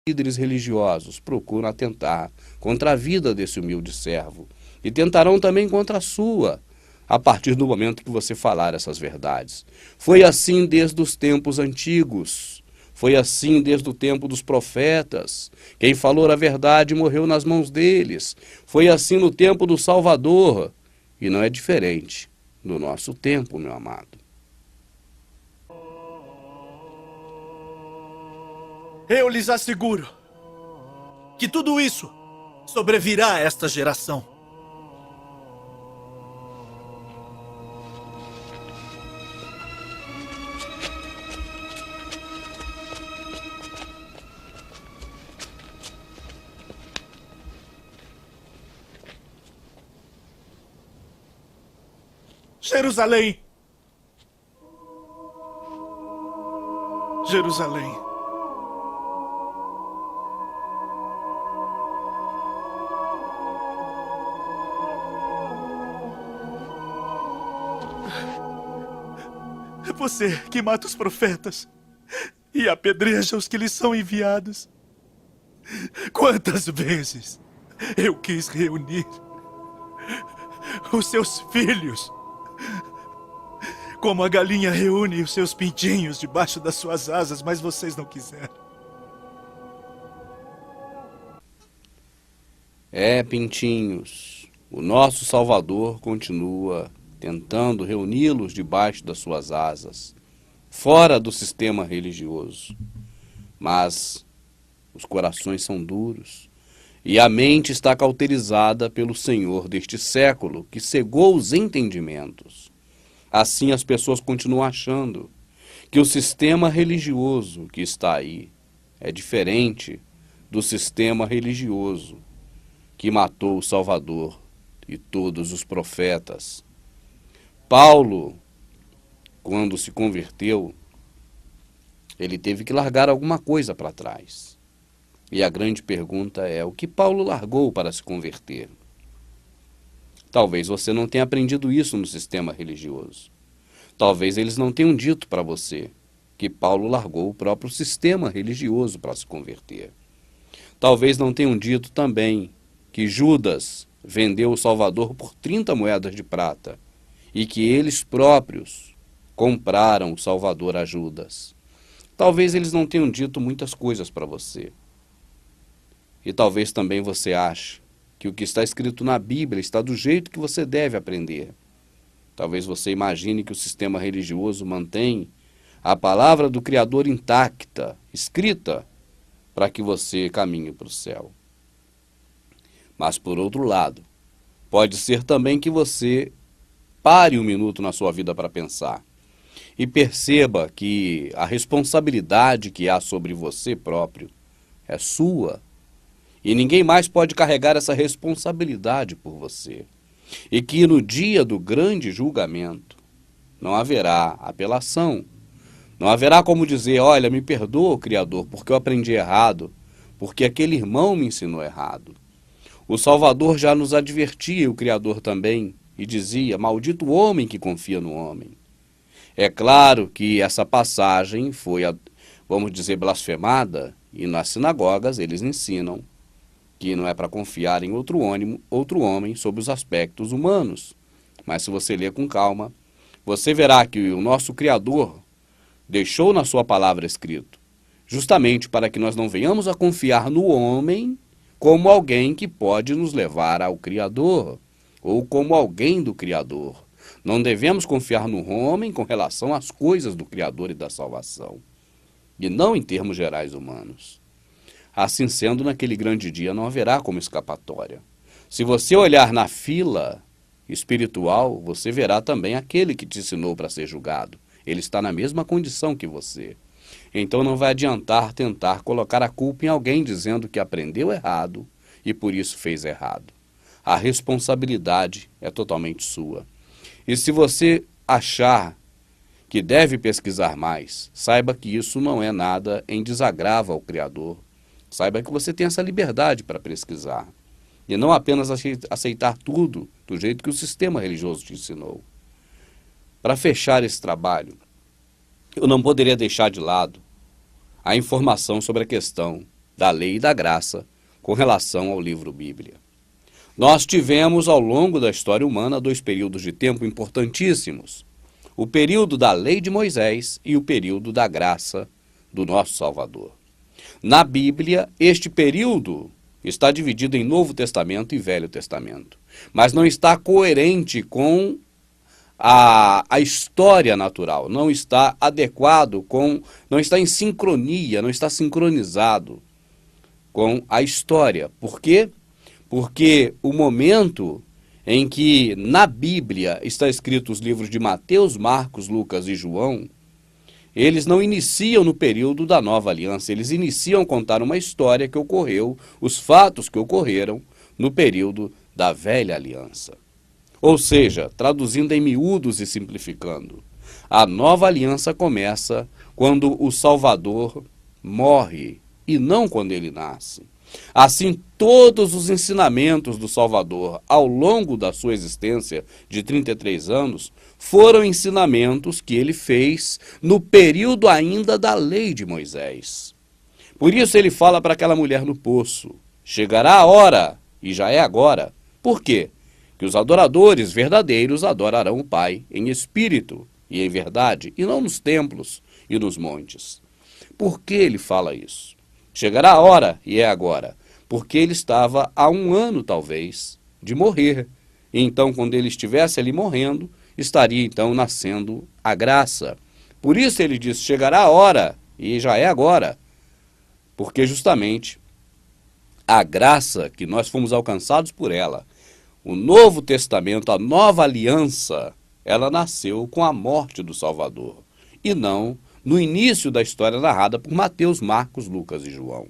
líderes religiosos procuram atentar contra a vida desse humilde servo e tentarão também contra a sua, a partir do momento que você falar essas verdades. Foi assim desde os tempos antigos, foi assim desde o tempo dos profetas. Quem falou a verdade morreu nas mãos deles. Foi assim no tempo do Salvador, e não é diferente no nosso tempo, meu amado. Eu lhes asseguro que tudo isso sobrevirá a esta geração. Jerusalém! Jerusalém! É você que mata os profetas e apedreja os que lhes são enviados. Quantas vezes eu quis reunir os seus filhos, como a galinha reúne os seus pintinhos debaixo das suas asas, mas vocês não quiseram. Pintinhos, o nosso Salvador continua tentando reuni-los debaixo das suas asas, fora do sistema religioso. Mas os corações são duros e a mente está cauterizada pelo Senhor deste século, que cegou os entendimentos. Assim as pessoas continuam achando que o sistema religioso que está aí é diferente do sistema religioso que matou o Salvador e todos os profetas. Paulo, quando se converteu, ele teve que largar alguma coisa para trás. E a grande pergunta é, o que Paulo largou para se converter? Talvez você não tenha aprendido isso no sistema religioso. Talvez eles não tenham dito para você que Paulo largou o próprio sistema religioso para se converter. Talvez não tenham dito também que Judas vendeu o Salvador por 30 moedas de prata e que eles próprios compraram o Salvador a Judas. Talvez eles não tenham dito muitas coisas para você. E talvez também você ache que o que está escrito na Bíblia está do jeito que você deve aprender. Talvez você imagine que o sistema religioso mantém a palavra do Criador intacta, escrita, para que você caminhe para o céu. Mas, por outro lado, pode ser também que você pare um minuto na sua vida para pensar e perceba que a responsabilidade que há sobre você próprio é sua e ninguém mais pode carregar essa responsabilidade por você. E que no dia do grande julgamento não haverá apelação, não haverá como dizer, olha, me perdoa, Criador, porque eu aprendi errado, porque aquele irmão me ensinou errado. O Salvador já nos advertia, o Criador também, e dizia, maldito o homem que confia no homem. É claro que essa passagem foi, vamos dizer, blasfemada, e nas sinagogas eles ensinam que não é para confiar em outro homem sobre os aspectos humanos. Mas se você ler com calma, você verá que o nosso Criador deixou na sua palavra escrito, justamente para que nós não venhamos a confiar no homem como alguém que pode nos levar ao Criador, ou como alguém do Criador. Não devemos confiar no homem com relação às coisas do Criador e da salvação, e não em termos gerais humanos. Assim sendo, naquele grande dia não haverá como escapatória. Se você olhar na fila espiritual, você verá também aquele que te ensinou para ser julgado. Ele está na mesma condição que você. Então não vai adiantar tentar colocar a culpa em alguém dizendo que aprendeu errado e por isso fez errado. A responsabilidade é totalmente sua. E se você achar que deve pesquisar mais, saiba que isso não é nada em desagravo ao Criador. Saiba que você tem essa liberdade para pesquisar. E não apenas aceitar tudo do jeito que o sistema religioso te ensinou. Para fechar esse trabalho, eu não poderia deixar de lado a informação sobre a questão da lei e da graça com relação ao livro Bíblia. Nós tivemos ao longo da história humana dois períodos de tempo importantíssimos: o período da lei de Moisés e o período da graça do nosso Salvador. Na Bíblia, este período está dividido em Novo Testamento e Velho Testamento, mas não está coerente com a história natural, não está adequado não está em sincronia, não está sincronizado com a história. Por quê? Porque o momento em que na Bíblia está escrito os livros de Mateus, Marcos, Lucas e João, eles não iniciam no período da Nova Aliança, eles iniciam a contar uma história que ocorreu, os fatos que ocorreram no período da Velha Aliança. Ou seja, traduzindo em miúdos e simplificando, a Nova Aliança começa quando o Salvador morre e não quando ele nasce. Assim, todos os ensinamentos do Salvador ao longo da sua existência de 33 anos foram ensinamentos que ele fez no período ainda da lei de Moisés. Por isso ele fala para aquela mulher no poço: chegará a hora, e já é agora. Por quê? Que os adoradores verdadeiros adorarão o Pai em espírito e em verdade, e não nos templos e nos montes. Por que ele fala isso? Chegará a hora, e é agora, porque ele estava há 1 ano, talvez, de morrer. E então, quando ele estivesse ali morrendo, estaria então nascendo a graça. Por isso ele diz: chegará a hora, e já é agora, porque justamente a graça que nós fomos alcançados por ela, o Novo Testamento, a nova aliança, ela nasceu com a morte do Salvador, e não no início da história narrada por Mateus, Marcos, Lucas e João.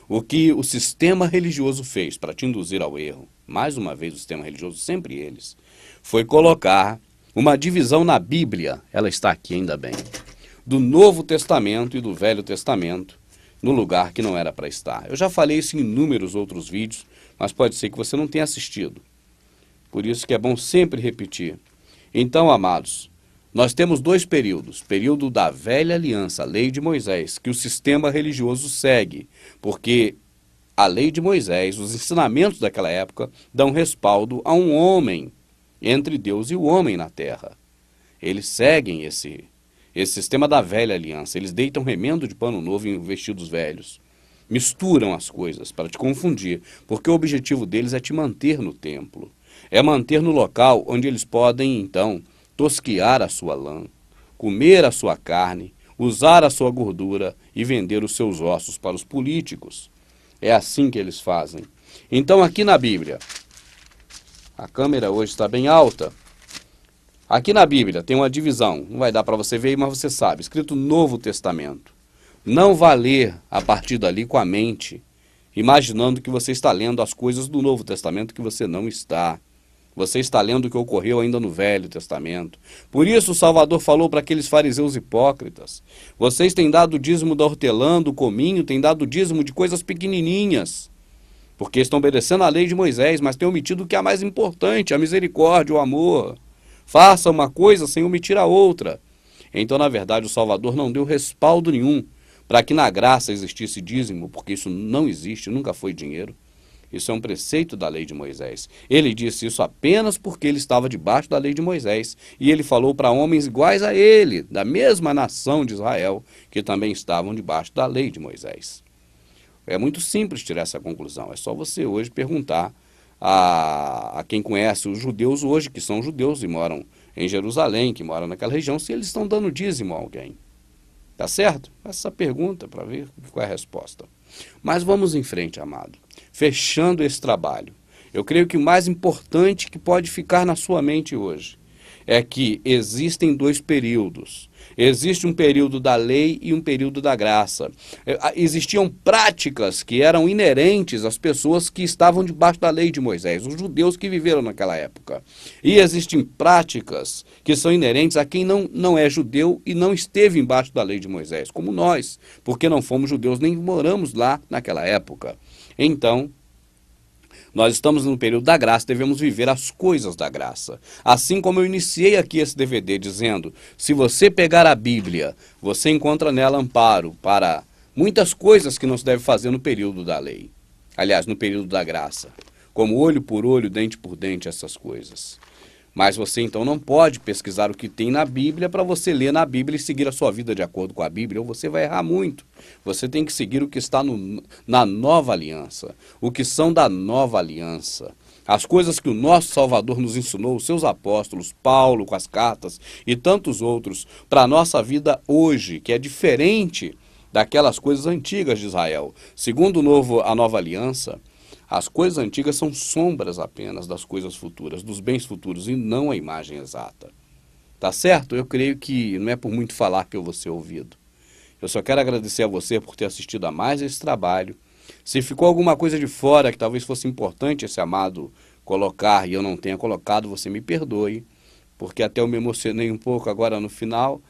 O que o sistema religioso fez para te induzir ao erro, mais uma vez o sistema religioso, sempre eles, foi colocar uma divisão na Bíblia, ela está aqui ainda bem, do Novo Testamento e do Velho Testamento, no lugar que não era para estar. Eu já falei isso em inúmeros outros vídeos, mas pode ser que você não tenha assistido. Por isso que é bom sempre repetir. Então, amados, nós temos 2 períodos: período da Velha Aliança, a lei de Moisés, que o sistema religioso segue, porque a lei de Moisés, os ensinamentos daquela época, dão respaldo a um homem entre Deus e o homem na terra. Eles seguem esse sistema da Velha Aliança, eles deitam remendo de pano novo em vestidos velhos, misturam as coisas para te confundir, porque o objetivo deles é te manter no templo, é manter no local onde eles podem, então, tosquiar a sua lã, comer a sua carne, usar a sua gordura e vender os seus ossos para os políticos. É assim que eles fazem. Então, aqui na Bíblia, a câmera hoje está bem alta, aqui na Bíblia tem uma divisão, não vai dar para você ver, mas você sabe, escrito Novo Testamento. Não vá ler a partir dali com a mente, imaginando que você está lendo as coisas do Novo Testamento que você não está. Você está lendo o que ocorreu ainda no Velho Testamento. Por isso o Salvador falou para aqueles fariseus hipócritas: vocês têm dado o dízimo da hortelã, do cominho, têm dado o dízimo de coisas pequenininhas, porque estão obedecendo a lei de Moisés, mas têm omitido o que é mais importante, a misericórdia, o amor. Faça uma coisa sem omitir a outra. Então, na verdade, o Salvador não deu respaldo nenhum para que na graça existisse dízimo, porque isso não existe, nunca foi dinheiro. Isso é um preceito da lei de Moisés. Ele disse isso apenas porque ele estava debaixo da lei de Moisés. E ele falou para homens iguais a ele, da mesma nação de Israel, que também estavam debaixo da lei de Moisés. É muito simples tirar essa conclusão. É só você hoje perguntar a quem conhece os judeus hoje, que são judeus e moram em Jerusalém, que moram naquela região, se eles estão dando dízimo a alguém. Tá certo? Essa pergunta para ver qual é a resposta. Mas vamos em frente, amado. Fechando esse trabalho, eu creio que o mais importante que pode ficar na sua mente hoje é que existem 2 períodos. Existe um período da lei e um período da graça. Existiam práticas que eram inerentes às pessoas que estavam debaixo da lei de Moisés, os judeus que viveram naquela época. E existem práticas que são inerentes a quem não é judeu e não esteve embaixo da lei de Moisés, como nós, porque não fomos judeus nem moramos lá naquela época. Então, nós estamos no período da graça, devemos viver as coisas da graça. Assim como eu iniciei aqui esse DVD dizendo, se você pegar a Bíblia, você encontra nela amparo para Muitas coisas que não se deve fazer no período da lei. Aliás, no período da graça. Como olho por olho, dente por dente, essas coisas. Mas você então não pode pesquisar o que tem na Bíblia para você ler na Bíblia e seguir a sua vida de acordo com a Bíblia, ou você vai errar muito. Você tem que seguir o que está na nova aliança, o que são da nova aliança. As coisas que o nosso Salvador nos ensinou, os seus apóstolos, Paulo com as cartas e tantos outros, para a nossa vida hoje, que é diferente daquelas coisas antigas de Israel. Segundo a nova aliança, as coisas antigas são sombras apenas das coisas futuras, dos bens futuros, e não a imagem exata. Tá certo? Eu creio que não é por muito falar que eu vou ser ouvido. Eu só quero agradecer a você por ter assistido a mais esse trabalho. Se ficou alguma coisa de fora que talvez fosse importante esse amado colocar e eu não tenha colocado, você me perdoe, porque até eu me emocionei um pouco agora no final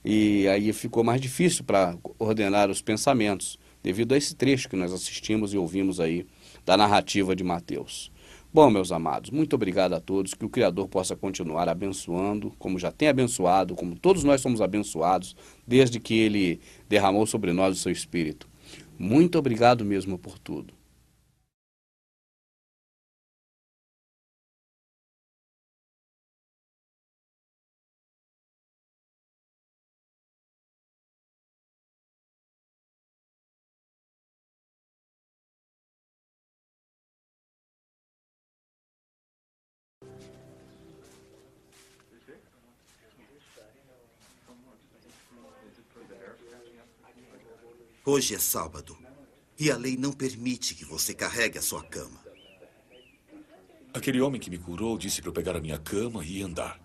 e aí ficou mais difícil para ordenar os pensamentos, devido a esse trecho que nós assistimos e ouvimos aí da narrativa de Mateus. Bom, meus amados, muito obrigado a todos, que o Criador possa continuar abençoando, como já tem abençoado, como todos nós somos abençoados, desde que Ele derramou sobre nós o seu Espírito. Muito obrigado mesmo por tudo. Hoje é sábado e a lei não permite que você carregue a sua cama. Aquele homem que me curou disse para eu pegar a minha cama e andar.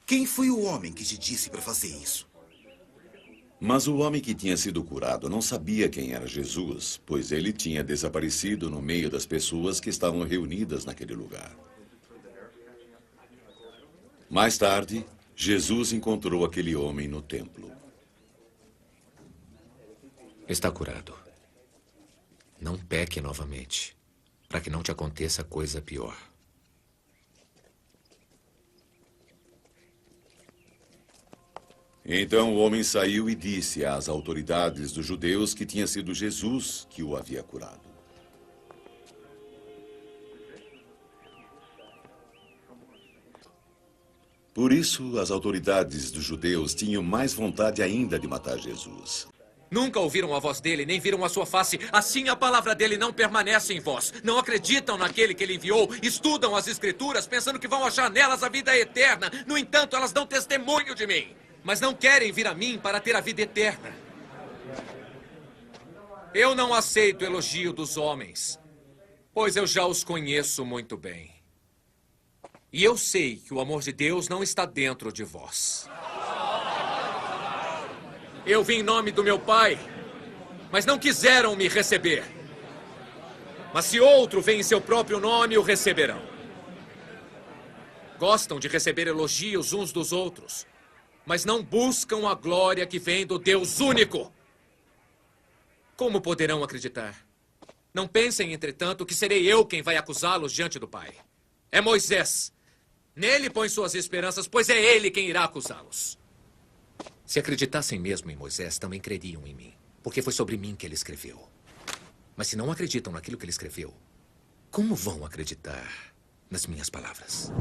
Quem foi o homem que te disse para fazer isso? Mas o homem que tinha sido curado não sabia quem era Jesus, pois ele tinha desaparecido no meio das pessoas que estavam reunidas naquele lugar. Mais tarde, Jesus encontrou aquele homem no templo. Está curado. Não peque novamente, para que não te aconteça coisa pior. Então o homem saiu e disse às autoridades dos judeus que tinha sido Jesus que o havia curado. Por isso, as autoridades dos judeus tinham mais vontade ainda de matar Jesus. Nunca ouviram a voz dele, nem viram a sua face. Assim a palavra dele não permanece em vós. Não acreditam naquele que ele enviou. Estudam as escrituras pensando que vão achar nelas a vida eterna. No entanto, elas dão testemunho de mim. Mas não querem vir a mim para ter a vida eterna. Eu não aceito elogio dos homens, pois eu já os conheço muito bem. E eu sei que o amor de Deus não está dentro de vós. Eu vim em nome do meu Pai, mas não quiseram me receber. Mas se outro vem em seu próprio nome, o receberão. Gostam de receber elogios uns dos outros, mas não buscam a glória que vem do Deus único. Como poderão acreditar? Não pensem, entretanto, que serei eu quem vai acusá-los diante do Pai. É Moisés. Nele põe suas esperanças, pois é ele quem irá acusá-los. Se acreditassem mesmo em Moisés, também creriam em mim, porque foi sobre mim que ele escreveu. Mas se não acreditam naquilo que ele escreveu, como vão acreditar nas minhas palavras?